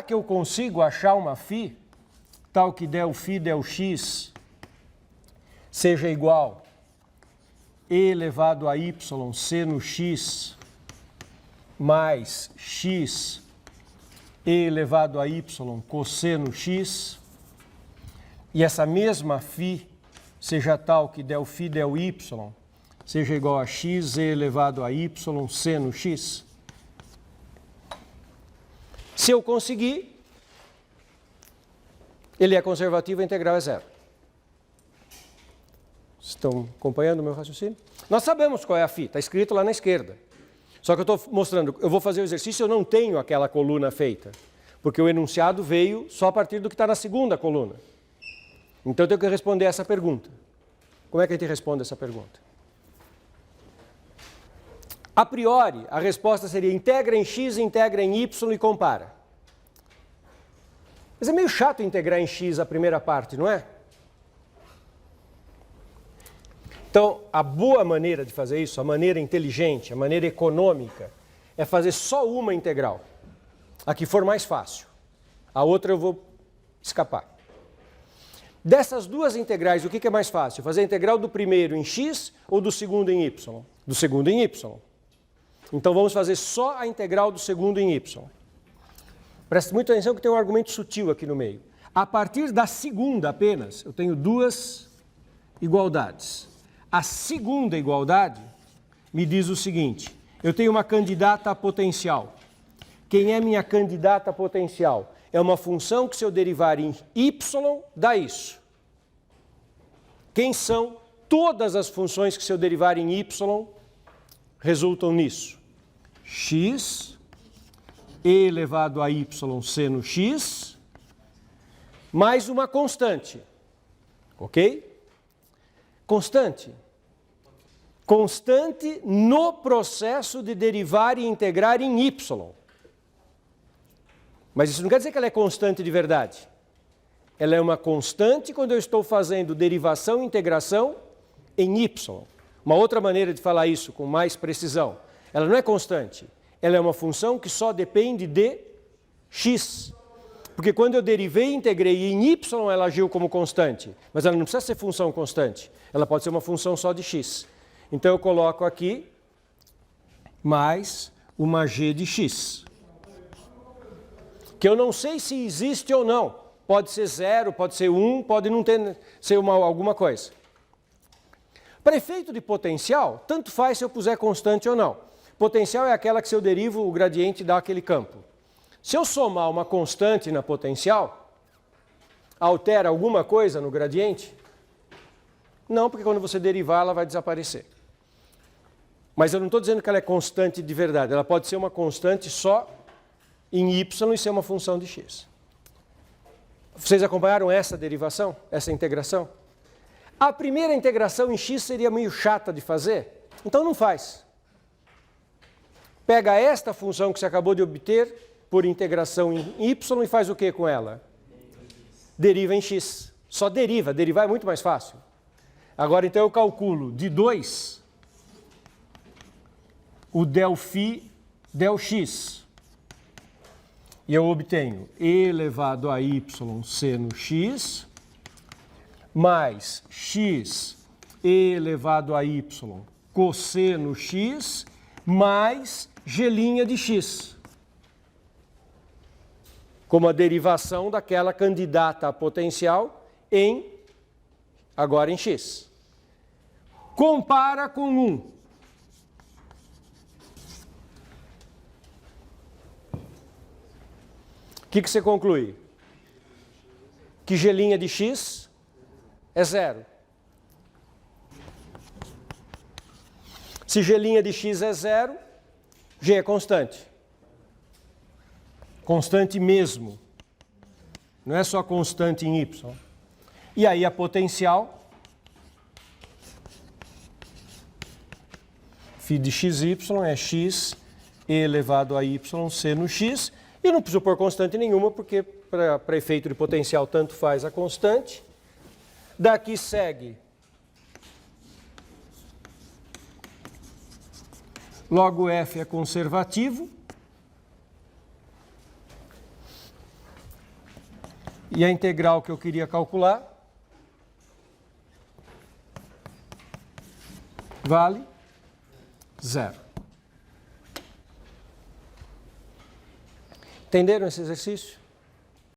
que eu consigo achar uma φ, tal que del φ del x seja igual e elevado a y seno x mais x e elevado a y cosseno x, e essa mesma φ seja tal que del φ del y seja igual a x e elevado a y seno x? Se eu conseguir, ele é conservativo, a integral é zero. Estão acompanhando o meu raciocínio? Nós sabemos qual é a φ, está escrito lá na esquerda. Só que eu estou mostrando, eu vou fazer o exercício, eu não tenho aquela coluna feita, porque o enunciado veio só a partir do que está na segunda coluna. Então eu tenho que responder essa pergunta. Como é que a gente responde essa pergunta? A priori, a resposta seria integra em x, integra em y e compara. Mas é meio chato integrar em x a primeira parte, não é? Então, a boa maneira de fazer isso, a maneira inteligente, a maneira econômica, é fazer só uma integral. A que for mais fácil. A outra eu vou escapar. Dessas duas integrais, o que é mais fácil? Fazer a integral do primeiro em x ou do segundo em y? Do segundo em y. Então vamos fazer só a integral do segundo em y. Preste muita atenção que tem um argumento sutil aqui no meio. A partir da segunda apenas, eu tenho duas igualdades. A segunda igualdade me diz o seguinte: eu tenho uma candidata potencial. Quem é minha candidata potencial? É uma função que, se eu derivar em y, dá isso. Quem são todas as funções que, se eu derivar em y, resultam nisso? X e elevado a y seno x, mais uma constante. Ok? Constante. Constante no processo de derivar e integrar em y. Mas isso não quer dizer que ela é constante de verdade. Ela é uma constante quando eu estou fazendo derivação e integração em y. Uma outra maneira de falar isso com mais precisão. Ela não é constante. Ela é uma função que só depende de x. Porque quando eu derivei e integrei em y, ela agiu como constante. Mas ela não precisa ser função constante. Ela pode ser uma função só de x. Então eu coloco aqui mais uma g de x. Que eu não sei se existe ou não. Pode ser 0, pode ser 1, pode não ser alguma coisa. Para efeito de potencial, tanto faz se eu puser constante ou não. Potencial é aquela que, se eu derivo, o gradiente dá aquele campo. Se eu somar uma constante na potencial, altera alguma coisa no gradiente? Não, porque quando você derivar, ela vai desaparecer. Mas eu não estou dizendo que ela é constante de verdade. Ela pode ser uma constante só em y e ser uma função de x. Vocês acompanharam essa derivação, essa integração? A primeira integração em x seria meio chata de fazer, então não faz. Pega esta função que você acabou de obter por integração em y e faz o que com ela? Deriva em x. Só deriva, derivar é muito mais fácil. Agora então eu calculo de 2 o del φ del x. E eu obtenho e elevado a y seno x mais x e elevado a y cosseno x mais g' de x. Como a derivação daquela candidata a potencial agora em x. Compara com 1. O que você conclui? Que g' de x é 0. Se g' de x é 0, g é constante. Constante mesmo. Não é só constante em y. E aí a potencial, φ de xy é x e elevado a y seno x. E não preciso pôr constante nenhuma, porque para efeito de potencial tanto faz a constante. Daqui segue logo f é conservativo. E a integral que eu queria calcular vale 0. Entenderam esse exercício?